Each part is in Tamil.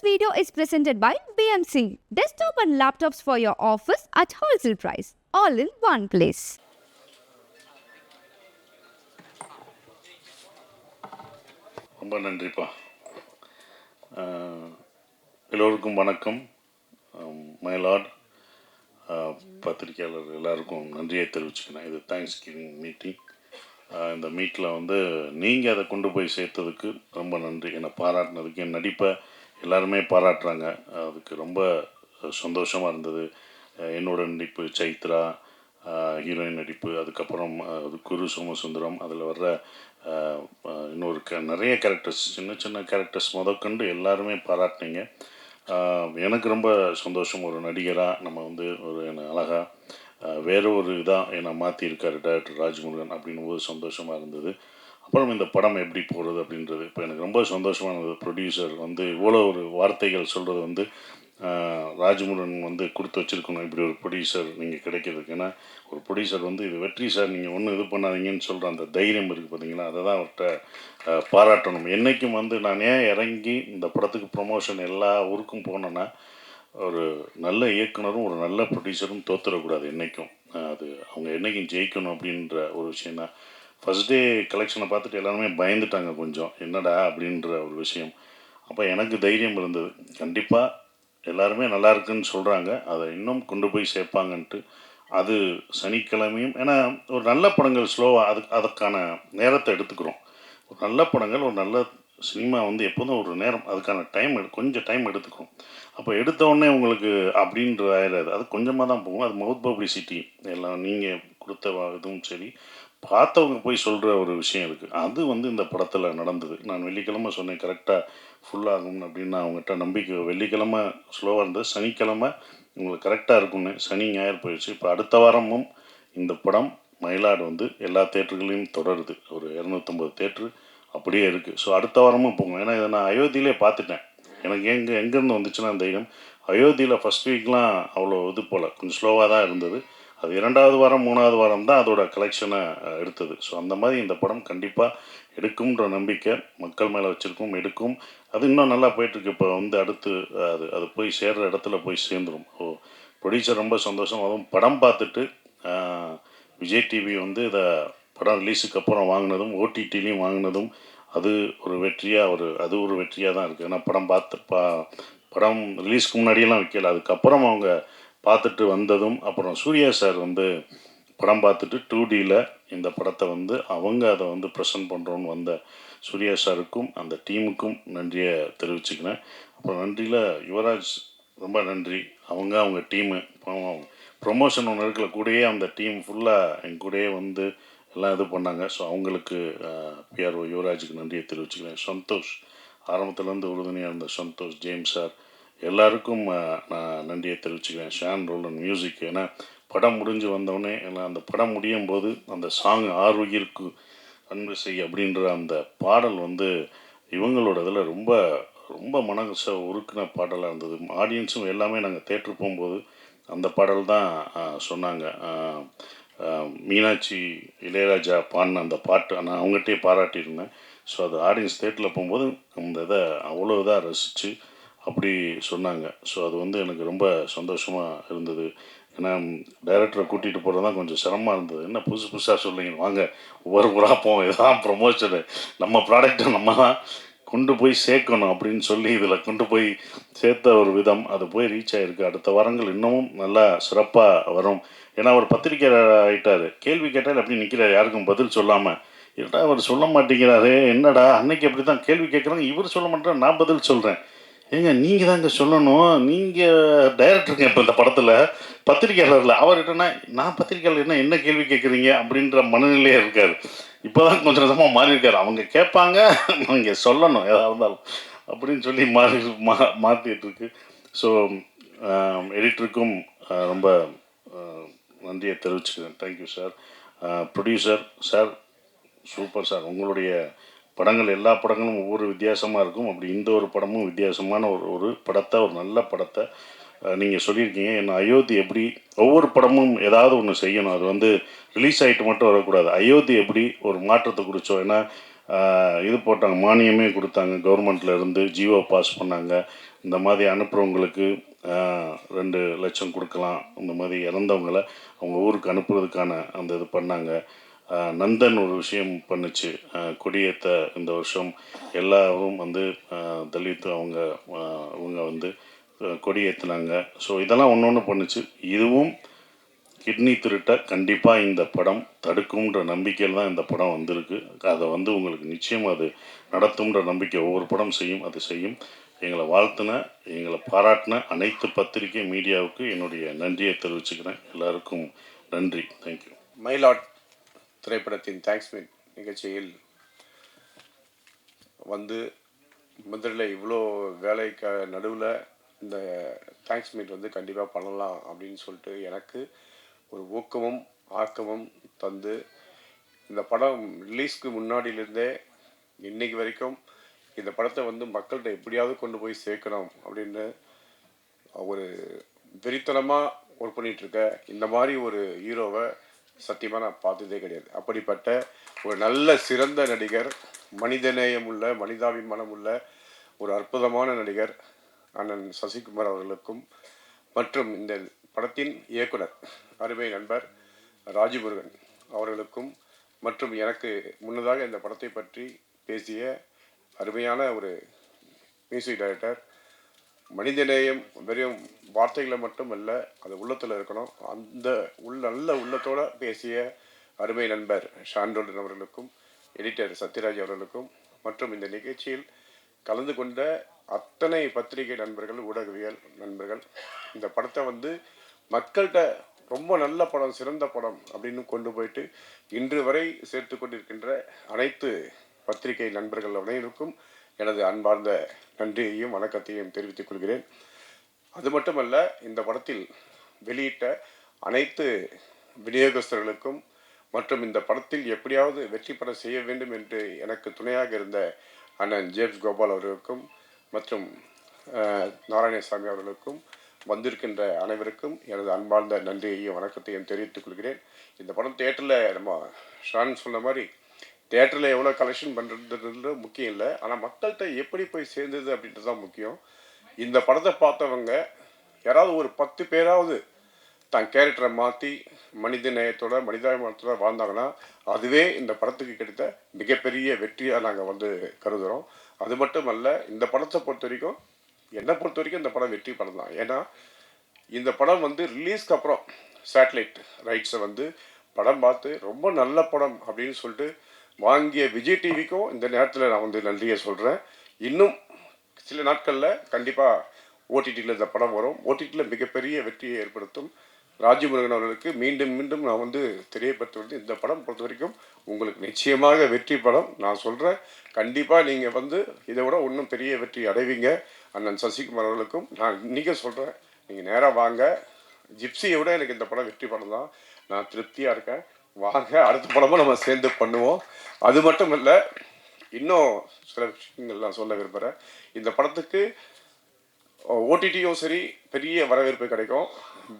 video is presented by BMC. Desktop and laptops for your office at wholesale price. All in one place. ரொம்ப நன்றிப்பா. எல்லோருக்கும் வணக்கம். மை லார்ட் பத்திரிகையாளர் எல்லாருக்கும் நன்றியை தெரிவிச்சுக்கிறேன். இது தேங்க்ஸ் கிவிங் மீட்டிங். இந்த மீட்டில் வந்து நீங்கள் அதை கொண்டு போய் சேர்த்ததுக்கு ரொம்ப நன்றி. என்னை பாராட்டினதுக்கு, என் நடிப்பை எல்லாருமே பாராட்டுறாங்க, அதுக்கு ரொம்ப சந்தோஷமாக இருந்தது. என்னோட நடிப்பு, சைத்ரா ஹீரோயின் நடிப்பு, அதுக்கப்புறம் குரு சோமசுந்தரம், அதில் வர்ற இன்னொரு நிறைய கேரக்டர்ஸ், சின்ன சின்ன கேரக்டர்ஸ் முதற்கொண்டு எல்லாருமே பாராட்டினீங்க. எனக்கு ரொம்ப சந்தோஷம். ஒரு நடிகராக நம்ம வந்து ஒரு என்னை அழகாக வேறு ஒரு இதாக என்னை மாற்றியிருக்காரு டைரக்டர் ராஜ்முருகன் அப்படின்னும் போது சந்தோஷமாக இருந்தது. அப்புறம் இந்த படம் எப்படி போகிறது அப்படின்றது இப்போ எனக்கு ரொம்ப சந்தோஷமாக இருந்தது. ப்ரொடியூசர் வந்து இவ்வளோ ஒரு வார்த்தைகள் சொல்கிறது வந்து ராஜ்முருகன் வந்து கொடுத்து வச்சுருக்கணும். இப்படி ஒரு ப்ரொடியூசர் நீங்கள் கிடைக்கிறதுக்கு. ஏன்னா ஒரு ப்ரொடியூசர் வந்து இது வெற்றி சார், நீங்கள் ஒன்றும் இது பண்ணாதீங்கன்னு சொல்கிற அந்த தைரியம் இருக்குது பார்த்தீங்களா, அதை தான் அவர்கிட்ட பாராட்டணும். என்றைக்கும் வந்து நான் ஏன் இறங்கி இந்த படத்துக்கு ப்ரொமோஷன் எல்லா ஊருக்கும் போனேன்னா, ஒரு நல்ல இயக்குனரும் ஒரு நல்ல ப்ரொடியூசரும் தோற்றுடக்கூடாது என்றைக்கும். அது அவங்க என்றைக்கும் ஜெயிக்கணும் அப்படின்ற ஒரு விஷயம் தான். ஃபஸ்ட் டே கலெக்ஷனை பார்த்துட்டு எல்லாருமே பயந்துட்டாங்க கொஞ்சம், என்னடா அப்படின்ற ஒரு விஷயம். அப்போ எனக்கு தைரியம் இருந்தது, கண்டிப்பாக எல்லாருமே நல்லா இருக்குன்னு சொல்கிறாங்க, அதை இன்னும் கொண்டு போய் சேர்ப்பாங்கன்ட்டு. அது சனிக்கிழமையும், ஏன்னா ஒரு நல்ல படங்கள் ஸ்லோவாக அதுக்கான நேரத்தை எடுத்துக்கிறோம். ஒரு நல்ல படங்கள், ஒரு நல்ல சினிமா வந்து எப்போதும் ஒரு நேரம், அதுக்கான டைம் கொஞ்சம் டைம் எடுத்துக்கும். அப்போ எடுத்தோடனே உங்களுக்கு அப்படின்ற ஆயிடாது, அது கொஞ்சமாக தான் போகும். அது மவுத் பப்ளிசிட்டி எல்லாம் நீங்கள் கொடுத்த இதுவும் சரி, பார்த்தவங்க போய் சொல்கிற ஒரு விஷயம் இருக்குது. அது வந்து இந்த படத்தில் நடந்தது. நான் வெள்ளிக்கிழமை சொன்னேன் கரெக்டாக ஃபுல்லாகும் அப்படின்னு. நான் அவங்ககிட்ட நம்பிக்கை, வெள்ளிக்கிழமை ஸ்லோவாக இருந்தது, சனிக்கிழமை உங்களுக்கு கரெக்டாக இருக்கும்னு. சனி ஞாயிறு போயிடுச்சு. இப்போ அடுத்த வாரமும் இந்த படம் மயிலாடு வந்து எல்லா தேட்டர்களையும் தொடருது. ஒரு 250 தேட்ரு அப்படியே இருக்குது. ஸோ அடுத்த வாரமும் போகும். ஏன்னா இதை நான் அயோத்தியிலே பார்த்துட்டேன். எனக்கு எங்கேருந்து வந்துச்சுன்னா தைரியம், அயோத்தியில் ஃபஸ்ட் வீக்லாம் அவ்வளோ இது போல் கொஞ்சம் ஸ்லோவாக தான் இருந்தது. அது 2வது வாரம் 3வது வாரம் தான் அதோட கலெக்ஷனை எடுத்தது. ஸோ அந்த மாதிரி இந்த படம் கண்டிப்பாக எடுக்கும்ன்ற நம்பிக்கை மக்கள் மேலே வச்சுருக்கோம், எடுக்கும். அது இன்னும் நல்லா போயிட்டுருக்கு. இப்போ வந்து அடுத்து அது போய் சேர்கிற இடத்துல போய் சேர்ந்துடும். ப்ரொடியூசர் ரொம்ப சந்தோஷம். அதுவும் படம் பார்த்துட்டு விஜய் டிவி வந்து இதை படம் ரிலீஸுக்கு அப்புறம் வாங்கினதும், ஓடிடிலையும் வாங்கினதும், அது ஒரு வெற்றியாக அது ஒரு வெற்றியாக தான் இருக்குது. ஏன்னா படம் ரிலீஸ்க்கு முன்னாடியெல்லாம் வைக்கல, அதுக்கப்புறம் அவங்க பார்த்துட்டு வந்ததும், அப்புறம் சூர்யா சார் வந்து படம் பார்த்துட்டு 2Dயில் இந்த படத்தை வந்து அவங்க அதை வந்து ப்ரெசென்ட் பண்ணுறோன்னு வந்த சூர்யா சாருக்கும் அந்த டீமுக்கும் நன்றியை தெரிவிச்சுக்கிறேன். அப்புறம் நன்றியில் யுவராஜ் ரொம்ப நன்றி. அவங்க டீமு ப்ரொமோஷன் ஒன்று இருக்கல, கூடயே அந்த டீம் ஃபுல்லாக என் கூடயே வந்து எல்லாம் இது பண்ணாங்க. ஸோ அவங்களுக்கு பிஆர்ஓ யுவராஜுக்கு நன்றியை தெரிவிச்சுக்கிறேன். சந்தோஷ், ஆரம்பத்துலேருந்து உறுதுணையாக இருந்த சந்தோஷ், ஜேம்ஸ் சார், எல்லாருக்கும் நான் நன்றியை தெரிவிச்சுக்கிறேன். ஷான் ரோலன் மியூசிக், ஏன்னா படம் முடிஞ்சு வந்தோடனே, ஏன்னா அந்த படம் முடியும் போது அந்த சாங் ஆறுயிருக்கு அன்பு செய் அப்படின்ற அந்த பாடல் வந்து இவங்களோட இதில் ரொம்ப ரொம்ப மனசை உருக்கின பாடலாக இருந்தது. ஆடியன்ஸும் எல்லாமே நாங்கள் தேட்டரு போகும்போது அந்த பாடல் தான் சொன்னாங்க. மீனாட்சி இளையராஜா பாடின அந்த பாட்டு நான் அவங்ககிட்டயே பாராட்டியிருந்தேன். ஸோ அது ஆடியன்ஸ் தேட்டரில் போகும்போது அந்த இதை அவ்வளோ இதாக ரசித்து அப்படி சொன்னாங்க. ஸோ அது வந்து எனக்கு ரொம்ப சந்தோஷமாக இருந்தது. ஏன்னா டைரக்டரை கூட்டிகிட்டு போகிறது தான் கொஞ்சம் சிரமமாக இருந்தது. என்ன புதுசாக சொல்லிங்க, வாங்க ஒவ்வொரு ஊராக போவோம், இதுதான் ப்ரொமோஷனு, நம்ம ப்ராடக்டை நம்ம தான் கொண்டு போய் சேர்க்கணும் அப்படின்னு சொல்லி இதில் கொண்டு போய் சேர்த்த ஒரு விதம், அது போய் ரீச் ஆகிருக்கு. அடுத்த வாரங்கள் இன்னமும் நல்லா சிறப்பாக வரும். ஏன்னா அவர் பத்திரிக்கையாளர் ஆகிட்டார், கேள்வி கேட்டால் அப்படி நிற்கிறார், யாருக்கும் பதில் சொல்லாமல். ஏன்னா அவர் சொல்ல மாட்டேங்கிறாரு, என்னடா அன்னைக்கு அப்படி தான் கேள்வி கேட்குறாங்க, இவர் சொல்ல மாட்டேன், நான் பதில் சொல்கிறேன். ஏங்க நீங்கள் தாங்க சொல்லணும், நீங்கள் டைரக்டருங்க இப்போ இந்த படத்தில், பத்திரிக்கையாளரில். அவர்கிட்டனா நான் பத்திரிக்கையாளர் என்ன கேள்வி கேட்குறீங்க அப்படின்ற மனநிலையே இருக்கார். இப்போ தான் கொஞ்சம் கொஞ்சமாக மாறி இருக்கார். அவங்க கேட்பாங்க, நீங்கள் சொல்லணும் எதாக இருந்தாலும் அப்படின்னு சொல்லி மாற்றிட்டுருக்கு. ஸோ எடிட்டருக்கும் ரொம்ப நன்றியை தெரிவிச்சுக்கிறேன். Thank you sir. Producer sir, super sir. உங்களுடைய படங்கள் எல்லா படங்களும் ஒவ்வொரு வித்தியாசமாக இருக்கும். அப்படி இந்த ஒரு படமும் வித்தியாசமான ஒரு படத்தை, ஒரு நல்ல படத்தை நீங்கள் சொல்லியிருக்கீங்க. என்ன அயோத்தி எப்படி ஒவ்வொரு படமும் ஏதாவது ஒன்று செய்யணும், அது வந்து ரிலீஸ் ஆகிட்டு மட்டும் வரக்கூடாது. அயோத்தி எப்படி ஒரு மாற்றத்தை குறித்தோம். ஏன்னா இது போட்டாங்க, மானியமே கொடுத்தாங்க, கவர்மெண்ட்டில் இருந்து ஜியோ பாஸ் பண்ணாங்க. இந்த மாதிரி அனுப்புகிறவங்களுக்கு 2 லட்சம் கொடுக்கலாம், இந்த மாதிரி இறந்தவங்கள அவங்க ஊருக்கு அனுப்புறதுக்கான அந்த இது பண்ணாங்க. நந்தன் ஒரு விஷயம் பண்ணுச்சு, கொடியேற்ற இந்த வருஷம் எல்லாரும் வந்து தலித் அவங்க வந்து கொடியேற்றினாங்க. ஸோ இதெல்லாம் ஒன்று ஒன்று பண்ணுச்சு. இதுவும் கிட்னி திருட்டை கண்டிப்பாக இந்த படம் தடுக்கும்ன்ற நம்பிக்கையில் தான் இந்த படம் வந்திருக்கு. அதை வந்து உங்களுக்கு நிச்சயம் அது நடத்தும்ன்ற நம்பிக்கை ஒவ்வொரு படம் செய்யும், அது செய்யும். எங்களை வாழ்த்தின, எங்களை பாராட்டின அனைத்து பத்திரிகை மீடியாவுக்கு என்னுடைய நன்றியை தெரிவிச்சுக்கிறேன். எல்லாருக்கும் நன்றி. தேங்க்யூ. மைலாட் திரைப்படத்தின் தேங்க்ஸ் மீட் நிகழ்ச்சியில் வந்து முதல்ல இவ்வளோ வேலைக்கு நடுவில் இந்த தேங்க்ஸ் மீட் வந்து கண்டிப்பாக பண்ணலாம் அப்படின்னு சொல்லிட்டு எனக்கு ஒரு ஊக்கமும் ஆக்கமும் தந்து, இந்த படம் ரிலீஸ்க்கு முன்னாடியிலேருந்தே இன்னைக்கு வரைக்கும் இந்த படத்தை வந்து மக்கள்கிட்ட எப்படியாவது கொண்டு போய் சேர்க்கணும் அப்படின்னு ஒரு வெறித்தனமாக ஒர்க் பண்ணிகிட்ருக்க இந்த மாதிரி ஒரு ஹீரோவை சத்தியமாக நான் பார்த்ததே கிடையாது. அப்படிப்பட்ட ஒரு நல்ல சிறந்த நடிகர், மனிதநேயம் உள்ள, மனிதாபிமானம் உள்ள ஒரு அற்புதமான நடிகர் அண்ணன் சசிகுமார் அவர்களுக்கும் மற்றும் இந்த படத்தின் இயக்குனர் அருமை நண்பர் ராஜமுருகன் அவர்களுக்கும் மற்றும் எனக்கு முன்னதாக இந்த படத்தை பற்றி பேசிய அருமையான ஒரு மியூசிக் டைரக்டர், மனிதநேயம் வெறும் வார்த்தைகளை மட்டும் அல்ல, அது உள்ளத்தில் இருக்கணும், அந்த நல்ல உள்ளத்தோடு பேசிய அருமை நண்பர் ஷான்ரோடன் அவர்களுக்கும், எடிட்டர் சத்யராஜ் அவர்களுக்கும் மற்றும் இந்த நிகழ்ச்சியில் கலந்து கொண்ட அத்தனை பத்திரிகை நண்பர்கள், ஊடகவியல் நண்பர்கள், இந்த படத்தை வந்து மக்கள்கிட்ட ரொம்ப நல்ல படம், சிறந்த படம் அப்படின்னு கொண்டு போயிட்டு இன்று வரை சேர்த்து கொண்டிருக்கின்ற அனைத்து பத்திரிகை நண்பர்கள் அனைவருக்கும் எனது அன்பார்ந்த நன்றியையும் வணக்கத்தையும் தெரிவித்துக் கொள்கிறேன். அது மட்டுமல்ல, இந்த படத்தில் வெளியிட்ட அனைத்து விநியோகஸ்தர்களுக்கும் மற்றும் இந்த படத்தில் எப்படியாவது வெற்றி பெற செய்ய வேண்டும் என்று எனக்கு துணையாக இருந்த அண்ணன் ஜேம்ஸ் கோபால் அவர்களுக்கும் மற்றும் நாராயணசாமி அவர்களுக்கும் வந்திருக்கின்ற அனைவருக்கும் எனது அன்பார்ந்த நன்றியையும் வணக்கத்தையும் தெரிவித்துக் கொள்கிறேன். இந்த படம் தேட்டரில் நம்ம ஷான் சொன்ன மாதிரி தேட்டரில் எவ்வளோ கலெக்ஷன் பண்ணுறது முக்கியம் இல்லை, ஆனால் மக்கள்கிட்ட எப்படி போய் சேர்ந்தது அப்படின்றது தான் முக்கியம். இந்த படத்தை பார்த்தவங்க யாராவது ஒரு 10 பேராவது தான் கேரக்டரை மாற்றி மனித நேயத்தோட மனிதாபிமானத்தோட வாழ்ந்தாங்கன்னா அதுவே இந்த படத்துக்கு கிடைத்த மிகப்பெரிய வெற்றியாக நாங்கள் வந்து கருதுகிறோம். அது மட்டும் அல்ல, இந்த படத்தை பொறுத்த வரைக்கும், என்னை பொறுத்த வரைக்கும் இந்த படம் வெற்றி படம் தான். ஏன்னா இந்த படம் வந்து ரிலீஸ்க்கு அப்புறம் சேட்டலைட் ரைட்ஸை வந்து படம் பார்த்து ரொம்ப நல்ல படம் அப்படின்னு சொல்லிட்டு வாங்கிய விஜய் டிவிக்கும் இந்த நேரத்தில் நான் வந்து நன்றியை சொல்கிறேன். இன்னும் சில நாட்களில் கண்டிப்பாக ஓடிடியில் இந்த படம் வரும். ஓடிடியில் மிகப்பெரிய வெற்றியை ஏற்படுத்தும். ராஜமுருகன் அவர்களுக்கு மீண்டும் மீண்டும் நான் வந்து தெரியப்படுத்துவது, இந்த படம் பொறுத்த வரைக்கும் உங்களுக்கு நிச்சயமாக வெற்றி படம். நான் சொல்கிறேன், கண்டிப்பாக நீங்கள் வந்து இதை விட இன்னும் பெரிய வெற்றி அடைவீங்க. அண்ணன் சசிகுமார் அவர்களுக்கும் நான் இன்றைக்கே சொல்கிறேன், நீங்கள் நேராக வாங்க. ஜிப்சியை விட எனக்கு இந்த படம் வெற்றி படம் தான். நான் திருப்தியாக இருக்கேன். வாங்க, அடுத்த படமும் நம்ம சேர்ந்து பண்ணுவோம். அது மட்டும் இல்லை, இன்னும் சில விஷயங்கள் நான் சொல்ல விரும்புகிறேன். இந்த படத்துக்கு ஓடிடியும் சரி பெரிய வரவேற்பு கிடைக்கும்.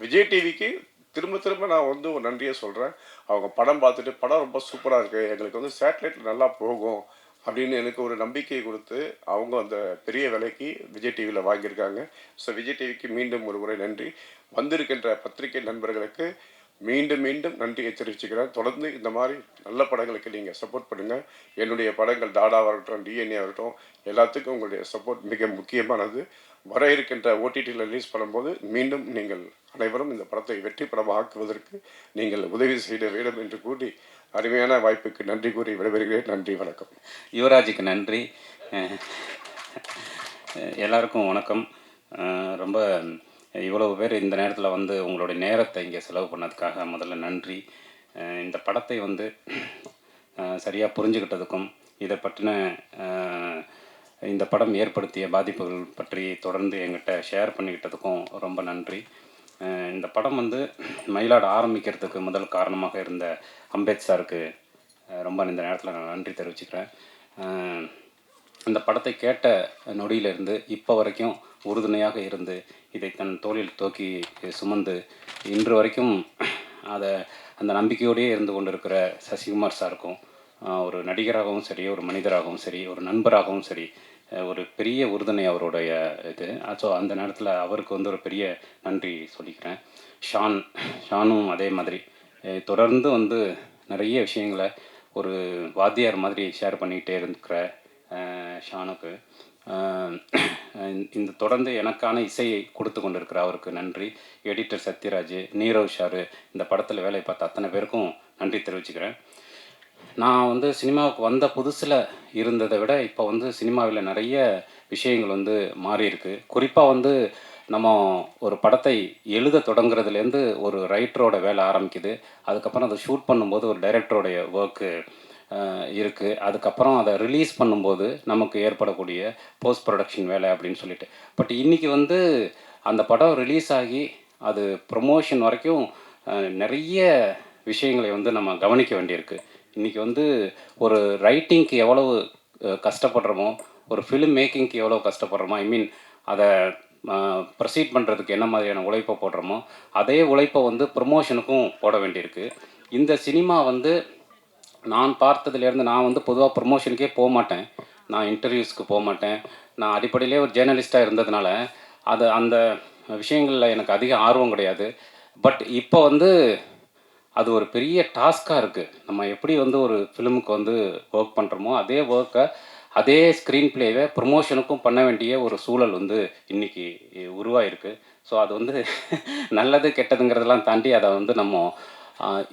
விஜய் டிவிக்கு திரும்ப திரும்ப நான் வந்து ஒரு நன்றியை சொல்கிறேன். அவங்க படம் பார்த்துட்டு படம் ரொம்ப சூப்பராக இருக்குது, எங்களுக்கு வந்து சேட்டலைட்டில் நல்லா போகும் அப்படின்னு எனக்கு ஒரு நம்பிக்கை கொடுத்து அவங்க அந்த பெரிய விலைக்கு விஜய் டிவியில் வாங்கியிருக்காங்க. ஸோ விஜய் டிவிக்கு மீண்டும் ஒரு முறை நன்றி. வந்திருக்கின்ற பத்திரிகை நண்பர்களுக்கு மீண்டும் மீண்டும் நன்றியை தெரிவிச்சுக்கிறேன். தொடர்ந்து இந்த மாதிரி நல்ல படங்களுக்கு நீங்கள் சப்போர்ட் பண்ணுங்கள். என்னுடைய படங்கள் தாடாவாகட்டும், டிஎன்ஏ ஆகட்டும், எல்லாத்துக்கும் உங்களுடைய சப்போர்ட் மிக முக்கியமானது. வர இருக்கின்ற ஓடிடியில் ரிலீஸ் பண்ணும்போது மீண்டும் நீங்கள் அனைவரும் இந்த படத்தை வெற்றி படமாக ஆக்குவதற்கு நீங்கள் உதவி செய்ய வேண்டும் என்று கூறி அருமையான வாய்ப்புக்கு நன்றி கூறி விடைபெறுகிறேன். நன்றி, வணக்கம். யுவராஜுக்கு நன்றி. எல்லாருக்கும் வணக்கம். ரொம்ப இவ்வளவு பேர் இந்த நேரத்தில் வந்து உங்களுடைய நேரத்தை இங்கே செலவு பண்ணதுக்காக முதல்ல நன்றி. இந்த படத்தை வந்து சரியாக புரிஞ்சுக்கிட்டதுக்கும் இதை பற்றின இந்த படம் ஏற்படுத்திய பாதிப்புகள் பற்றி தொடர்ந்து எங்கிட்ட ஷேர் பண்ணிக்கிட்டதுக்கும் ரொம்ப நன்றி. இந்த படம் வந்து மயிலாட ஆரம்பிக்கிறதுக்கு முதல் காரணமாக இருந்த அம்பேத் சாருக்கு ரொம்ப இந்த நேரத்தில் நான் நன்றி தெரிவிச்சுக்கிறேன். இந்த படத்தை கேட்ட நொடியிலிருந்து இப்போ வரைக்கும் உறுதுணையாக இருந்து இதை தன் தோளில் தூக்கி சுமந்து இன்று வரைக்கும் அந்த நம்பிக்கையோடையே இருந்து கொண்டிருக்கிற சசிகுமார் சாருக்கும் ஒரு நடிகராகவும் சரி, ஒரு மனிதராகவும் சரி, ஒரு நண்பராகவும் சரி, ஒரு பெரிய உறுதுணை அவருடைய இது. ஸோ அந்த நேரத்தில் அவருக்கு வந்து ஒரு பெரிய நன்றி சொல்லிக்கிறேன். ஷானும் அதே மாதிரி தொடர்ந்து வந்து நிறைய விஷயங்களை ஒரு வாத்தியார் மாதிரி ஷேர் பண்ணிக்கிட்டே இருக்கிற ஷானுக்கு இந்த தொடர்ந்து எனக்கான இசையை கொடுத்து கொண்டிருக்கிற அவருக்கு நன்றி. எடிட்டர் சத்யராஜ், நீரவ் ஷாரு, இந்த படத்தில் வேலை பார்த்த அத்தனை பேருக்கும் நன்றி தெரிவிச்சுக்கிறேன். நான் வந்து சினிமாவுக்கு வந்த புதுசில் இருந்ததை விட இப்போ வந்து சினிமாவில் நிறைய விஷயங்கள் வந்து மாறி இருக்கு. குறிப்பாக வந்து நம்ம ஒரு படத்தை எழுத தொடங்குறதுலேருந்து ஒரு ரைட்டரோட வேலை ஆரம்பிக்குது. அதுக்கப்புறம் அதை ஷூட் பண்ணும்போது ஒரு டைரக்டரோடைய ஒர்க்கு இருக்குது. அதுக்கப்புறம் அதை ரிலீஸ் பண்ணும்போது நமக்கு ஏற்படக்கூடிய போஸ்ட் ப்ரொடக்ஷன் வேலை அப்படின்னு சொல்லிட்டு. பட் இன்றைக்கி வந்து அந்த படம் ரிலீஸ் ஆகி அது ப்ரொமோஷன் வரைக்கும் நிறைய விஷயங்களை வந்து நம்ம கவனிக்க வேண்டியிருக்கு. இன்றைக்கி வந்து ஒரு ரைட்டிங்க்கு எவ்வளவு கஷ்டப்படுறோமோ, ஒரு ஃபிலிம் மேக்கிங்க்கு எவ்வளோ கஷ்டப்படுறோமோ, ஐ மீன் அதை ப்ரொசீட் பண்ணுறதுக்கு என்ன மாதிரியான உழைப்பை போடுறோமோ, அதே உழைப்பை வந்து ப்ரொமோஷனுக்கும் போட வேண்டியிருக்கு. இந்த சினிமா வந்து நான் பார்த்ததுலேருந்து, நான் வந்து பொதுவாக ப்ரொமோஷனுக்கே போக மாட்டேன், நான் இன்டர்வியூஸ்க்கு போக மாட்டேன். நான் அடிப்படையிலே ஒரு ஜேர்னலிஸ்ட்டாக இருந்ததுனால அந்த விஷயங்களில் எனக்கு அதிக ஆர்வம் கிடையாது. பட் இப்போ வந்து அது ஒரு பெரிய டாஸ்காக இருக்குது. நம்ம எப்படி வந்து ஒரு ஃபிலிமுக்கு வந்து ஒர்க் பண்ணுறோமோ, அதே ஒர்க்கை, அதே ஸ்க்ரீன் ப்ளேவை ப்ரொமோஷனுக்கும் பண்ண வேண்டிய ஒரு சூழல் வந்து இன்றைக்கி உருவாயிருக்கு. ஸோ அது வந்து நல்லது கெட்டதுங்கிறதெல்லாம் தாண்டி அதை வந்து நம்ம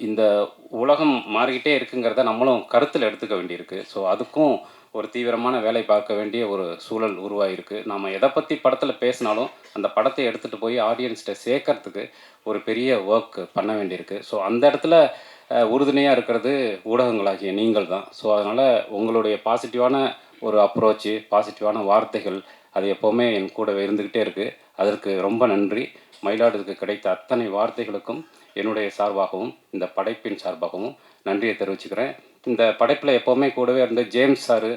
இந்த உலகம் மாறிக்கிட்டே இருக்குங்கிறத நம்மளும் கருத்தில் எடுத்துக்க வேண்டியிருக்கு. ஸோ அதுக்கும் ஒரு தீவிரமான வேலை பார்க்க வேண்டிய ஒரு சூழல் உருவாகிருக்கு. நாம் எதை பற்றி படத்தில் பேசினாலும் அந்த படத்தை எடுத்துகிட்டு போய் ஆடியன்ஸ்கிட்ட சேர்க்கறதுக்கு ஒரு பெரிய ஒர்க் பண்ண வேண்டியிருக்கு. ஸோ அந்த இடத்துல உறுதுணையாக இருக்கிறது ஊடகங்களாகிய நீங்கள் தான். ஸோ அதனால் உங்களுடைய பாசிட்டிவான ஒரு அப்ரோச்சு, பாசிட்டிவான வார்த்தைகள் அது எப்போவுமே என் கூடவே இருந்துக்கிட்டே இருக்குது. அதற்கு ரொம்ப நன்றி. மயிலாடுதுறைக்கு கிடைத்த அத்தனை வார்த்தைகளுக்கும் என்னுடைய சார்பாகவும் இந்த படைப்பின் சார்பாகவும் நன்றியை தெரிவிச்சுக்கிறேன். இந்த படைப்பில் எப்போவுமே கூடவே இருந்த ஜேம்ஸ் சாரு,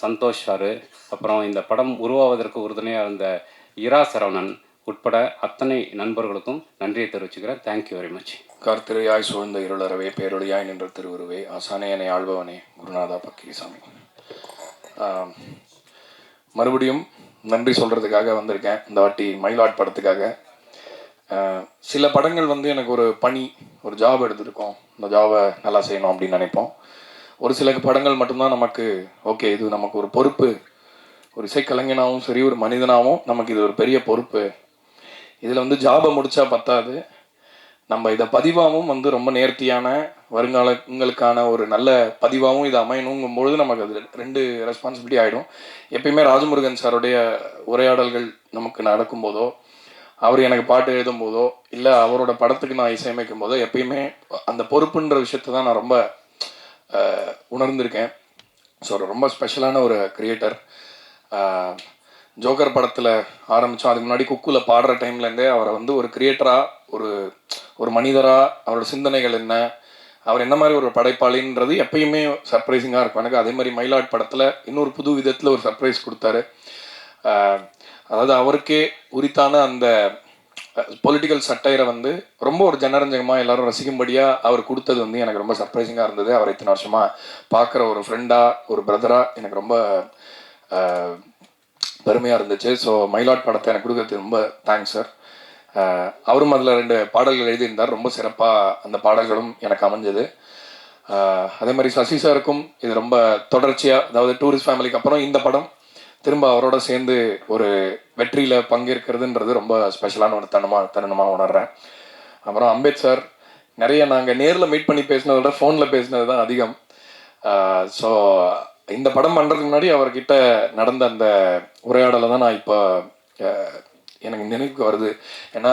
சந்தோஷ் சாரு, அப்புறம் இந்த படம் உருவாவதற்கு உறுதுணையாக இருந்த இரா சரவணன் உட்பட அத்தனை நண்பர்களுக்கும் நன்றியை தெரிவிச்சுக்கிறேன். Thank you very much. கர்த்திரையாய் சூழ்ந்த இருளறவே பேரொழியாய் நின்ற திருவுருவே ஆசானே என்னை ஆள்பவனே குருநாதா பக்கிரிசாமி. மறுபடியும் நன்றி சொல்கிறதுக்காக வந்திருக்கேன். இந்த வாட்டி மயிலாட் படத்துக்காக. சில படங்கள் வந்து எனக்கு ஒரு பணி, ஒரு ஜாப் எடுத்துருக்கோம், இந்த ஜாபை நல்லா செய்யணும் அப்படின்னு நினைப்போம். ஒரு சில படங்கள் மட்டும்தான் நமக்கு ஓகே, இது நமக்கு ஒரு பொறுப்பு, ஒரு இசைக்கலைஞனாகவும் சரி, ஒரு மனிதனாகவும் நமக்கு இது ஒரு பெரிய பொறுப்பு. இதில் வந்து ஜாபை முடித்தா பத்தாது, நம்ம இதை பதிவாகவும் வந்து ரொம்ப நேர்த்தியான வருங்காலங்களுக்கான ஒரு நல்ல பதிவாகவும் இது அமையணுங்கும் பொழுது நமக்கு அது 2 ரெஸ்பான்சிபிலிட்டி ஆகிடும். எப்பயுமே ராஜமுருகன் சாருடைய உரையாடல்கள் நமக்கு நடக்கும்போதோ, அவர் எனக்கு பாட்டு எழுதும் போதோ, இல்லை அவரோட படத்துக்கு நான் இசையமைக்கும் போதோ, எப்பயுமே அந்த பொறுப்புன்ற விஷயத்தை தான் நான் ரொம்ப உணர்ந்திருக்கேன். ஸோ ரொம்ப ஸ்பெஷலான ஒரு கிரியேட்டர். ஜோக்கர் படத்தில் ஆரம்பித்தோம், அதுக்கு முன்னாடி குக்குவில் பாடுற டைம்லேருந்தே அவரை வந்து ஒரு கிரியேட்டராக, ஒரு மனிதராக, அவரோட சிந்தனைகள் என்ன, அவர் என்ன மாதிரி ஒரு படைப்பாளின்றது எப்பயுமே சர்ப்ரைசிங்காக இருக்கும் எனக்கு. அதே மாதிரி மயிலாட் படத்தில் இன்னொரு புது விதத்தில் ஒரு சர்ப்ரைஸ் கொடுத்தாரு. அதாவது அவருக்கே உரித்தான அந்த பொலிட்டிக்கல் சட்டையரை வந்து ரொம்ப ஒரு ஜனரஞ்சகமாக எல்லாரும் ரசிக்கும்படியாக அவர் கொடுத்தது வந்து எனக்கு ரொம்ப சர்ப்ரைசிங்காக இருந்தது. அவர் இத்தனை வருஷமாக பார்க்குற ஒரு ஃப்ரெண்டாக, ஒரு பிரதராக எனக்கு ரொம்ப பெருமையாக இருந்துச்சு. ஸோ மயிலாட் படத்தை எனக்கு கொடுக்கறதுக்கு ரொம்ப தேங்க்ஸ் சார். அவரும் அதில் 2 பாடல்கள் எழுதியிருந்தார். ரொம்ப சிறப்பாக அந்த பாடல்களும் எனக்கு அமைஞ்சது. அதே மாதிரி சசி சாருக்கும் இது ரொம்ப தொடர்ச்சியாக, அதாவது டூரிஸ்ட் ஃபேமிலிக்கு அப்புறம் இந்த படம் திரும்ப அவரோட சேர்ந்து ஒரு வெற்றியில் பங்கேற்கிறதுன்றது ரொம்ப ஸ்பெஷலான ஒரு தருணமாக உணர்றேன். அப்புறம் அம்பேத் சார், நிறைய நாங்கள் நேரில் மீட் பண்ணி பேசினதை விட ஃபோனில் பேசினது தான் அதிகம். ஸோ இந்த படம் பண்ணுறதுக்கு முன்னாடி அவர்கிட்ட நடந்த அந்த உரையாடலை தான் நான் இப்போ எனக்கு நினைவுக்கு வருது. ஏன்னா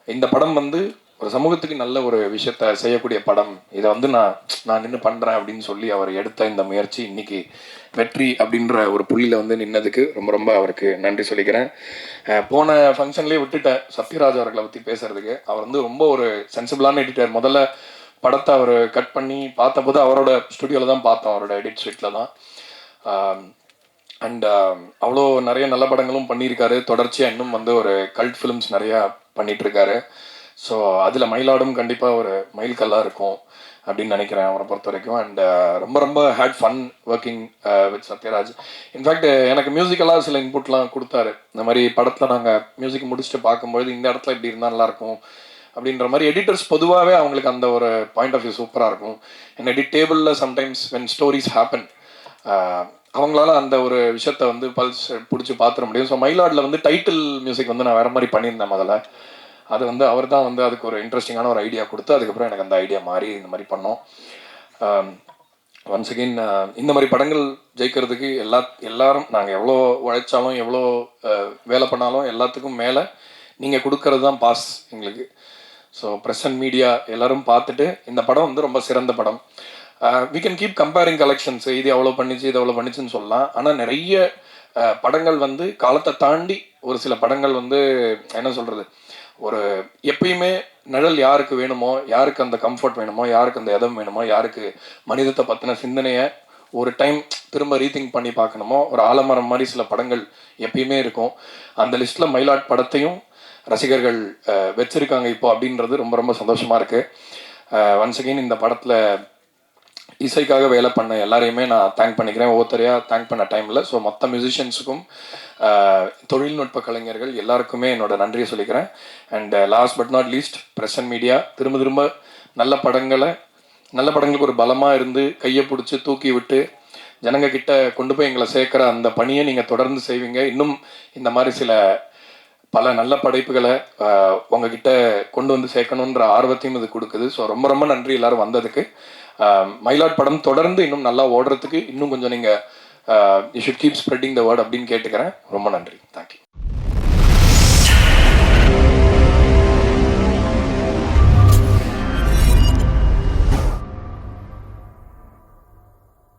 இந்த படம் வந்து ஒரு சமூகத்துக்கு நல்ல ஒரு விஷயத்த செய்யக்கூடிய படம். இதை வந்து நான் நின்று பண்ணுறேன் அப்படின்னு சொல்லி அவர் எடுத்த இந்த முயற்சி இன்னைக்கு வெற்றி அப்படின்ற ஒரு புள்ளியில் வந்து நின்னதுக்கு ரொம்ப ரொம்ப அவருக்கு நன்றி சொல்லிக்கிறேன். போன ஃபங்க்ஷன்லேயே விட்டுட்டேன் சத்யராஜ் அவர்களை பற்றி பேசுறதுக்கு. அவர் வந்து ரொம்ப ஒரு சென்சிபிளான எடிட்டர். முதல்ல படத்தை அவர் கட் பண்ணி பார்த்தபோது அவரோட ஸ்டுடியோவில் தான் பார்த்தோம், அவரோட எடிட் ஸ்வீட்டில் தான். அண்ட் அவ்வளோ நிறைய நல்ல படங்களும் பண்ணியிருக்காரு. தொடர்ச்சியாக இன்னும் வந்து ஒரு கல்ட் ஃபிலிம்ஸ் நிறையா பண்ணிகிட்ருக்காரு. ஸோ அதில் மயிலாடும் கண்டிப்பாக ஒரு மைல்கல்லாக இருக்கும். அப்படின்னு நினைக்கிறேன் அவரை பொறுத்த வரைக்கும். அண்ட் ரொம்ப ரொம்ப had fun working with Sathyaraj. In fact எனக்கு மியூசிக்கலாக சில இன்புட்லாம் கொடுத்தாரு. இந்த மாதிரி படத்தில் நாங்கள் மியூசிக் முடிச்சுட்டு பார்க்கும்பொழுது இந்த இடத்துல இப்படி இருந்தால் நல்லாயிருக்கும் அப்படின்ற மாதிரி. எடிட்டர்ஸ் பொதுவாகவே அவங்களுக்கு அந்த ஒரு பாயிண்ட் ஆஃப் வியூ சூப்பராக இருக்கும். அண்ட் எடிட் டேபிளில் சம்டைம்ஸ் வென் ஸ்டோரிஸ் ஹேப்பன் அவங்களால அந்த ஒரு விஷயத்த வந்து பல்ஸ் பிடிச்சி பார்த்துட முடியும். ஸோ மயிலாடில் வந்து டைட்டில் மியூசிக் வந்து நான் வேறு மாதிரி பண்ணியிருந்தேன் முதல்ல. அது வந்து அவர் தான் வந்து அதுக்கு ஒரு இன்ட்ரெஸ்டிங்கான ஒரு ஐடியா கொடுத்து அதுக்கப்புறம் எனக்கு அந்த ஐடியா மாறி இந்த மாதிரி பண்ணோம். ஒன்ஸ் அகெயின் இந்த மாதிரி படங்கள் ஜெயிக்கிறதுக்கு எல்லாரும் நாங்கள் எவ்வளோ உழைச்சாலும் எவ்வளோ வேலை பண்ணாலும் எல்லாத்துக்கும் மேலே நீங்கள் கொடுக்கறது தான் பாஸ் எங்களுக்கு. ஸோ ப்ரெஸ் அண்ட் மீடியா எல்லோரும் பார்த்துட்டு இந்த படம் வந்து ரொம்ப சிறந்த படம். We can keep comparing collections, இது எவ்வளோ பண்ணிச்சு இது எவ்வளோ பண்ணிச்சுன்னு சொல்லலாம். ஆனால் நிறைய படங்கள் வந்து காலத்தை தாண்டி ஒரு சில படங்கள் வந்து என்ன சொல்கிறது, ஒரு எப்பயுமே நிழல் யாருக்கு வேணுமோ, யாருக்கு அந்த கம்ஃபர்ட் வேணுமோ, யாருக்கு அந்த இதம் வேணுமோ, யாருக்கு மனிதத்தை பற்றின சிந்தனையை ஒரு டைம் திரும்ப ரீதிங்க் பண்ணி பார்க்கணுமோ, ஒரு ஆலமரம் மாதிரி சில படங்கள் எப்பயுமே இருக்கும். அந்த லிஸ்ட்டில் மயிலாட் படத்தையும் ரசிகர்கள் வச்சிருக்காங்க இப்போ அப்படின்றது ரொம்ப ரொம்ப சந்தோஷமாக இருக்குது. ஒன்ஸ் அகெயின் இந்த படத்தில் இசைக்காக வேலை பண்ண எல்லாரையுமே நான் தேங்க் பண்ணிக்கிறேன். ஒவ்வொருத்தரையாக தேங்க் பண்ண டைமில். ஸோ மொத்த மியூசிஷியன்ஸுக்கும் தொழில்நுட்ப கலைஞர்கள் எல்லாருக்குமே என்னோட நன்றியை சொல்லிக்கிறேன். And last but not least press and media திரும்ப நல்ல படங்களுக்கு ஒரு பலமாக இருந்து கையை பிடிச்சி தூக்கி விட்டு ஜனங்க கிட்ட கொண்டு போய் எங்களை சேர்க்குற அந்த பணியை நீங்கள் தொடர்ந்து செய்வீங்க. இன்னும் இந்த மாதிரி பல நல்ல படைப்புகளை உங்ககிட்ட கொண்டு வந்து சேர்க்கணுன்ற ஆர்வத்தையும் இது கொடுக்குது. ஸோ ரொம்ப ரொம்ப நன்றி எல்லாரும் வந்ததுக்கு. மயிலாட் படம் தொடர்ந்து இன்னும் நல்லா ஓடுறதுக்கு இன்னும் கொஞ்சம் நீங்கள் you should keep spreading the word அப்படின்னு கேட்டுக்கிறேன். ரொம்ப நன்றி. தேங்க்யூ.